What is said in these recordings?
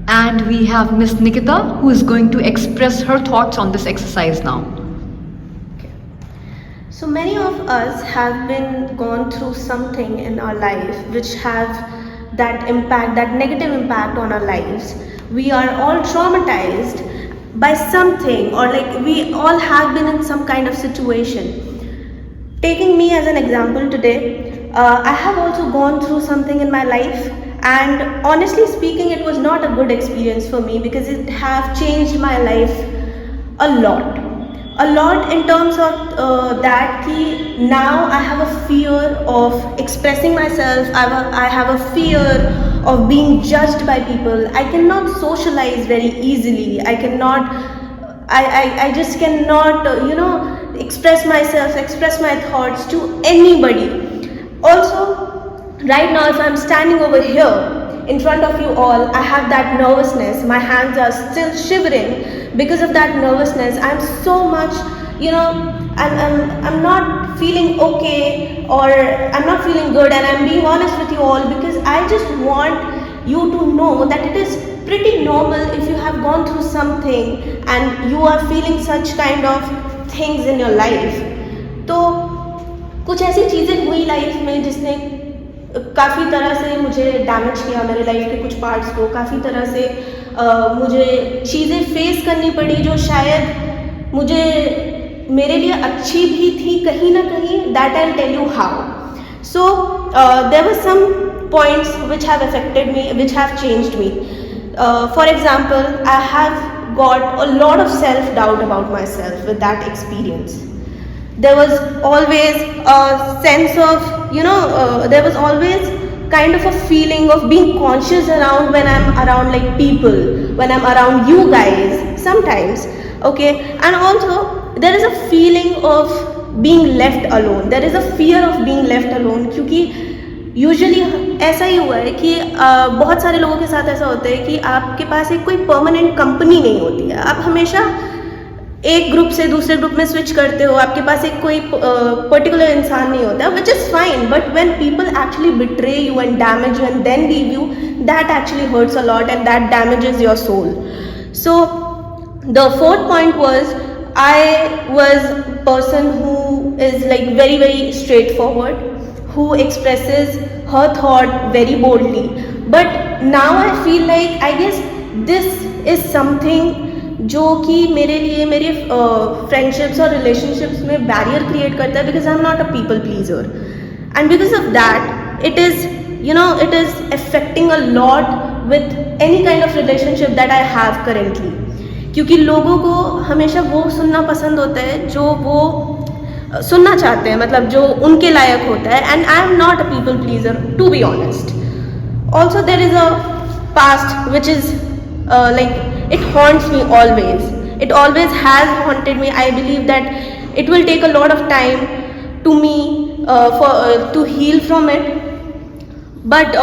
And we have Miss Nikita, who is going to express her thoughts on this exercise now. So many of us have been gone through something in our life which have that impact, that negative impact on our lives. We are all traumatized by something, or like we all have been in some kind of situation. Taking me as an example today, I have also gone through something in my life, and honestly speaking, it was not a good experience for me because it have changed my life a lot in terms of that ki now I have a fear of expressing myself. I have a fear of being judged by people. I cannot socialize very easily. I just cannot express myself, express my thoughts to anybody. Also, right now if I'm standing over here in front of you all, I have that nervousness. My hands are still shivering because of that nervousness. I'm so much, I'm not feeling okay, or I'm not feeling good, and I'm being honest with you all because I just want you to know that it is pretty normal if you have gone through something and you are feeling such kind of things in your life. तो कुछ ऐसी चीज़ें हुई life में जिसने काफ़ी तरह से मुझे डैमेज किया, मेरे लाइफ के कुछ पार्ट्स को काफ़ी तरह से मुझे चीज़ें फेस करनी पड़ी जो शायद मुझे मेरे लिए अच्छी भी थी कहीं ना कहीं. That I tell you how. So there were some points which have affected me, which have changed me. For example, I have got a lot of self doubt about my self with that experience. There was always a sense of, there was always kind of a feeling of being conscious around when I'm around like people, when I'm around you guys sometimes, okay. And also there is a feeling of being left alone. There is a fear of being left alone क्योंकि usually ऐसा ही हुआ है कि बहुत सारे लोगों के साथ ऐसा होता है कि आपके पास एक कोई परमानेंट कंपनी नहीं होती है. आप हमेशा एक ग्रुप से दूसरे ग्रुप में स्विच करते हो. आपके पास एक कोई पर्टिकुलर इंसान नहीं होता, which is fine. But when people actually betray you and damage you and then leave you, that actually hurts a lot and that damages your soul. So the fourth point was, I was a person who is like very straight forward, who expresses her thought very boldly. But now I feel like I guess this is something जो कि मेरे लिए मेरे friendships और relationships में barrier create करता है because I am not a people pleaser. And because of that it is affecting a lot with any kind of relationship that I have currently. क्योंकि लोगों को हमेशा वो सुनना पसंद होता है जो वो सुनना चाहते हैं, मतलब जो उनके लायक होता है. And I am not a people pleaser to be honest. Also there is a past which is like it haunts me always. It always has haunted me. I believe that it will take a lot of time to me to heal from it. But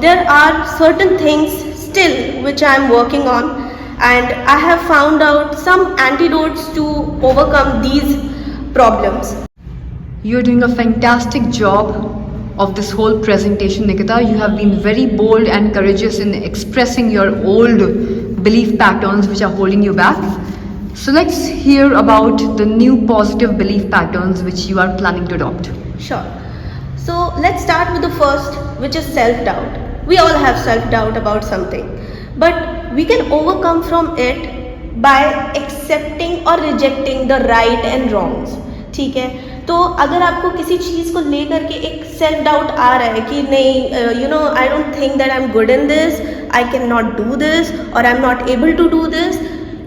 there are certain things still which I am working on, and I have found out some antidotes to overcome these problems. You're doing a fantastic job of this whole presentation, Nikita. You have been very bold and courageous in expressing your old belief patterns which are holding you back. So let's hear about the new positive belief patterns which you are planning to adopt. Sure. So let's start with the first, which is self-doubt. We all have self-doubt about something, but we can overcome from it by accepting or rejecting the right and wrongs. ठीक है. तो अगर आपको किसी चीज़ को लेकर के एक सेल्फ डाउट आ रहा है कि नहीं, I don't think that I am good in this, I can not do this, और I am not able to do this,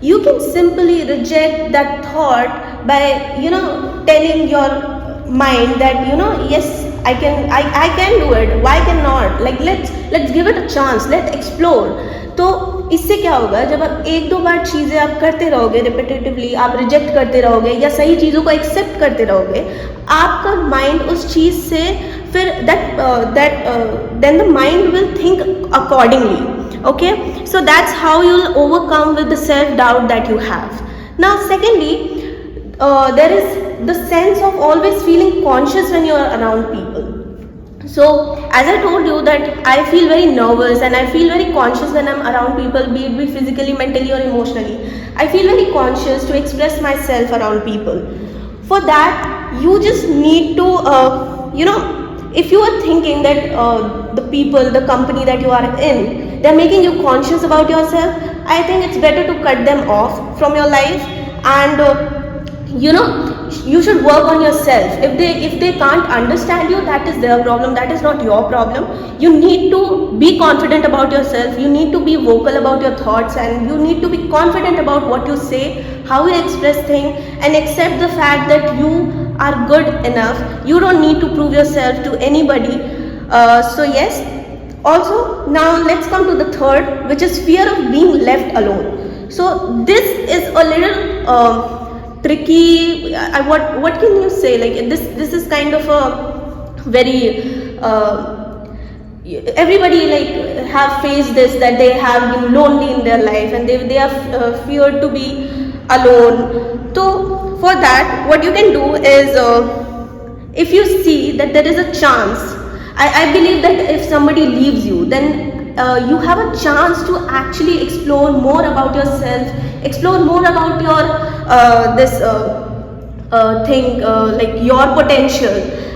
you can simply reject that thought by telling your mind that yes, I can do it, why cannot, like let's give it a chance, let's explore. तो इससे क्या होगा, जब आप एक दो बार चीज़ें आप करते रहोगे रिपीटेटिवली, आप रिजेक्ट करते रहोगे या सही चीज़ों को एक्सेप्ट करते रहोगे, आपका माइंड उस चीज़ से फिर then the mind will think accordingly. Okay, so that's how you'll overcome with the self-doubt that you have. Now secondly, there is the sense of always feeling conscious when you are around people. So as I told you that I feel very nervous and I feel very conscious when I'm around people, be it physically, mentally or emotionally. I feel very conscious to express myself around people. For that you just need to if you are thinking that the people, the company that you are in, they're making you conscious about yourself, I think it's better to cut them off from your life. And you should work on yourself. If they can't understand you, that is their problem, that is not your problem. You need to be confident about yourself, you need to be vocal about your thoughts, and you need to be confident about what you say, how you express things, and accept the fact that you are good enough. You don't need to prove yourself to anybody. So yes. Also, now let's come to the third, which is fear of being left alone. So this is a little tricky. What can you say? Like this is kind of a very everybody like have faced this, that they have been lonely in their life and they are feared to be alone. So for that, what you can do is if you see that there is a chance, I believe that if somebody leaves you, then you have a chance to actually explore more about yourself, explore more about your this thing, like your potential,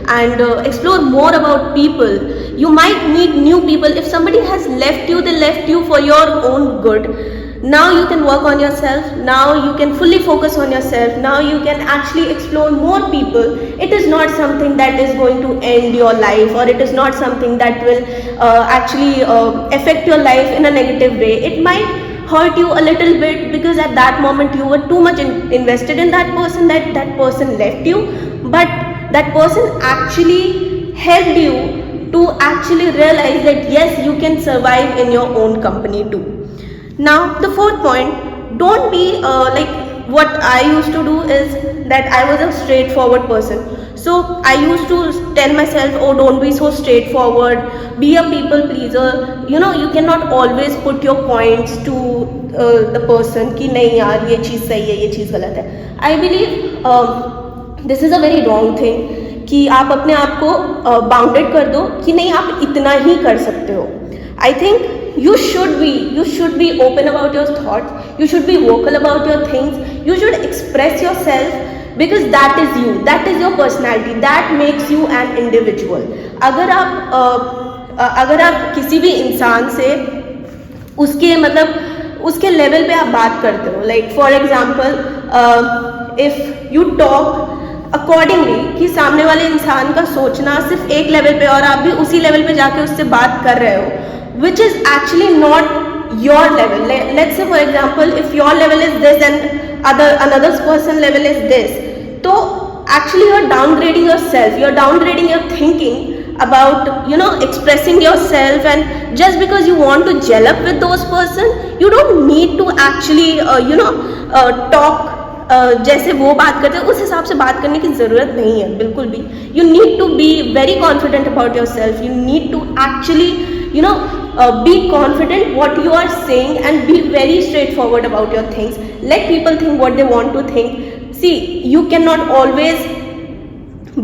and explore more about people. You might meet new people. If somebody has left you, they left you for your own good. Now you can work on yourself, now you can fully focus on yourself, now you can actually explore more people. It is not something that is going to end your life, or it is not something that will actually affect your life in a negative way. It might hurt you a little bit because at that moment you were too much invested in that person, that person left you, but that person actually helped you to actually realize that yes, you can survive in your own company too. Now the fourth point, don't be like what I used to do is that I was a straightforward person. So I used to tell myself, oh, don't be so straightforward, be a people pleaser. You know, you cannot always put your points to the person कि नहीं यार ये चीज़ सही है, ये चीज़ गलत है. I believe this is a very wrong thing कि आप अपने आप को bounded कर दो कि नहीं आप इतना ही कर सकते हो. I think you should be open about your thoughts, you should be vocal about your things, you should express yourself, because that is you, that is your personality, that makes you an individual. अगर आप किसी भी इंसान से उसके मतलब उसके level पे आप बात करते हो, like for example if you talk accordingly कि सामने वाले इंसान का सोचना सिर्फ एक लेवल पे और आप भी उसी लेवल पे जाके उससे बात कर रहे हो, which is actually not your level. Let's say for example if your level is this and another person level is this, so actually you're downgrading yourself, you're downgrading your thinking about expressing yourself. And just because you want to gel up with those person, you don't need to actually talk जैसे वो बात करते हैं उस हिसाब से बात करने की ज़रूरत नहीं है बिल्कुल भी. You need to be very confident about yourself, you need to actually be confident what you are saying and be very straightforward about your things. Let people think what they want to think. See, you cannot always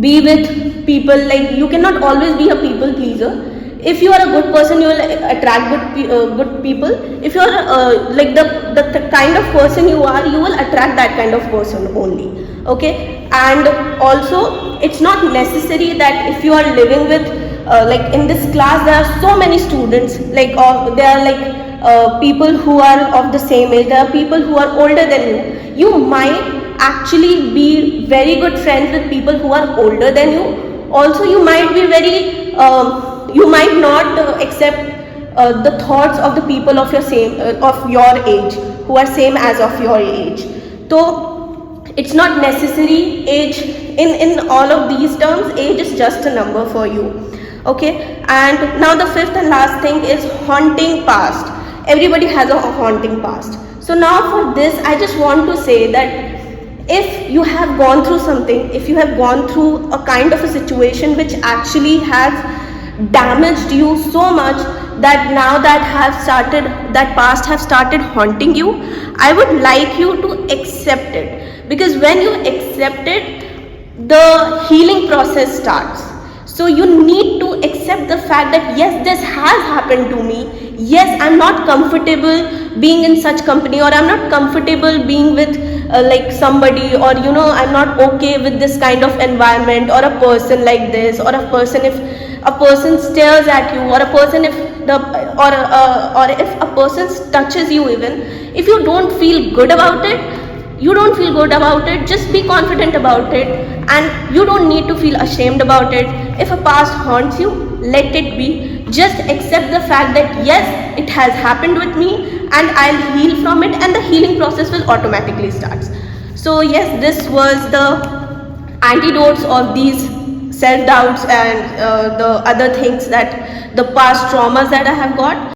be with people, like you cannot always be a people pleaser. If you are a good person, you will attract good people. If you are like the kind of person you are, you will attract that kind of person only. Okay. And also it's not necessary that if you are living with like in this class there are so many students, like there are like people who are of the same age, there are people who are older than you. You might actually be very good friends with people who are older than you. Also you might be very you might not accept the thoughts of the people of your age, who are same as of your age. So it's not necessary age in all of these terms. Age is just a number for you. Okay. And now the fifth and last thing is haunting past. Everybody has a haunting past. So now for this I just want to say that if you have gone through something, if you have gone through a kind of a situation which actually has damaged you so much that now that past have started haunting you, I would like you to accept it, because when you accept it, the healing process starts. So you need to accept accept the fact that yes, this has happened to me. Yes, I'm not comfortable being in such company, or I'm not comfortable being with like somebody, or I'm not okay with this kind of environment, or a person like this, or a person, if a person stares at you, or a person if the or if a person touches you, even if you don't feel good about it, just be confident about it, and you don't need to feel ashamed about it. If a past haunts you, let it be. Just accept the fact that yes, it has happened with me, and I'll heal from it, and the healing process will automatically start. So yes, this was the antidotes of these self-doubts and the other things, that the past traumas that I have got.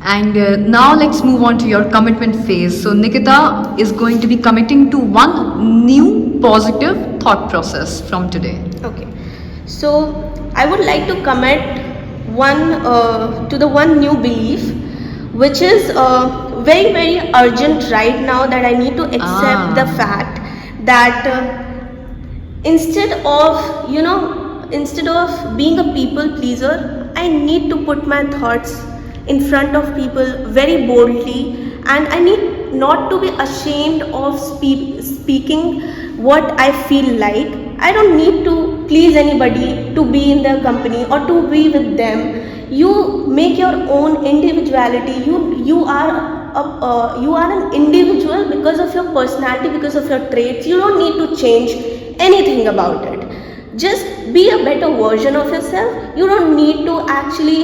And now let's move on to your commitment phase. So Nikita is going to be committing to one new positive thought process from today. Okay, so I would like to commit to the one new belief, which is very very urgent right now, that I need to accept the fact that instead of being a people pleaser, I need to put my thoughts in front of people very boldly, and I need not to be ashamed of speaking what I feel like. I don't need to please anybody to be in their company or to be with them. You make your own individuality. You are an individual because of your personality, because of your traits. You don't need to change anything about it. Just be a better version of yourself. You don't need to actually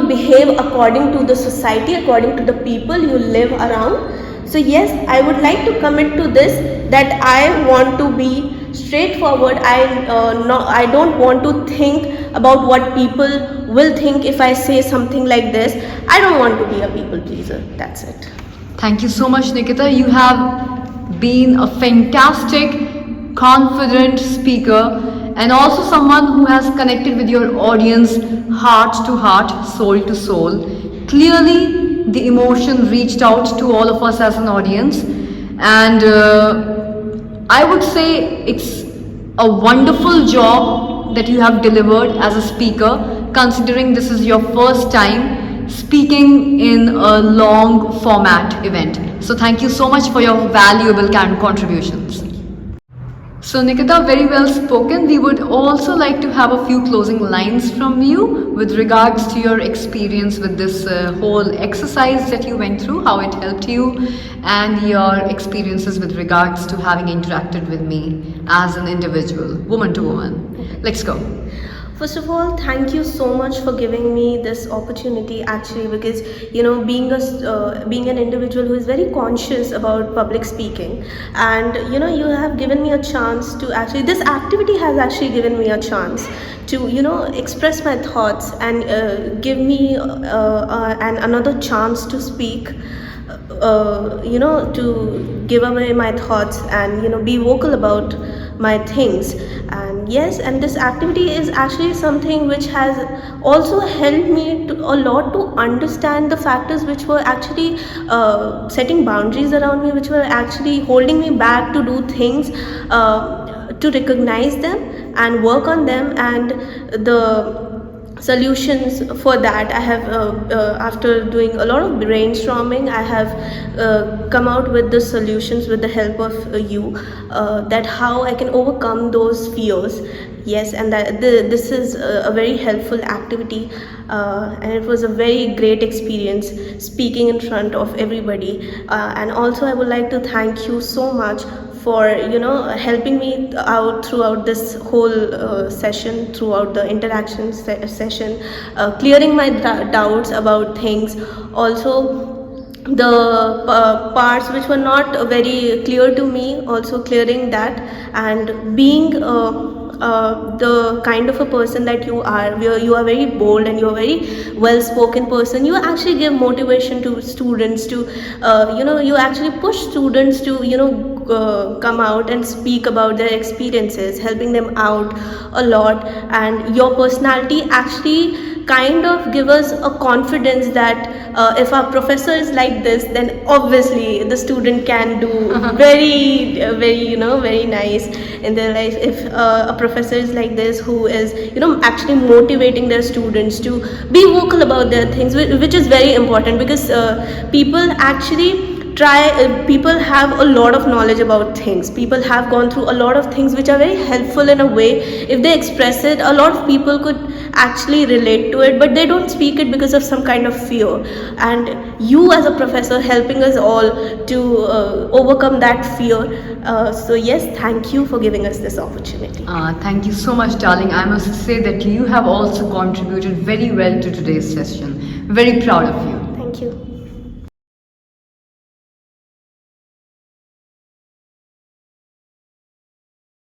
behave according to the society, according to the people you live around. So yes, I would like to commit to this, that I want to be straightforward. I don't want to think about what people will think if I say something like this. I don't want to be a people pleaser. That's it. Thank you so much, Nikita. You have been a fantastic, confident speaker, and also someone who has connected with your audience heart to heart, soul to soul. Clearly, the emotion reached out to all of us as an audience, and I would say it's a wonderful job that you have delivered as a speaker, considering this is your first time speaking in a long format event. So thank you so much for your valuable contributions. So Nikita, very well spoken. We would also like to have a few closing lines from you with regards to your experience with this whole exercise that you went through, how it helped you, and your experiences with regards to having interacted with me as an individual, woman to woman. Let's go. First of all, thank you so much for giving me this opportunity, actually, because being an individual who is very conscious about public speaking, and you have given me a chance to actually, this activity has actually given me a chance to express my thoughts, and give me another chance to speak, to give away my thoughts, and be vocal about my things. And yes, and this activity is actually something which has also helped me a lot to understand the factors which were actually setting boundaries around me, which were actually holding me back to do things, to recognize them and work on them, and the solutions for that I have, after doing a lot of brainstorming, I have come out with the solutions with the help of you, that how I can overcome those fears. Yes, and that this is a very helpful activity, and it was a very great experience speaking in front of everybody, and also I would like to thank you so much for helping me out throughout this whole session, throughout the interaction session, clearing my doubts about things, also the parts which were not very clear to me, also clearing that, and being the kind of a person that you are, where you are very bold and you are very well spoken person. You actually give motivation to students to you actually push students to come out and speak about their experiences, helping them out a lot, and your personality actually kind of give us a confidence that if our professor is like this, then obviously the student can do very nice in their life. If a professor is like this, who is actually motivating their students to be vocal about their things, which is very important, because people actually people have a lot of knowledge about things. People have gone through a lot of things which are very helpful in a way. If they express it, a lot of people could actually relate to it, but they don't speak it because of some kind of fear. And you as a professor helping us all to overcome that fear. So yes, thank you for giving us this opportunity. Thank you so much, darling. I must say that you have also contributed very well to today's session. Very proud of you.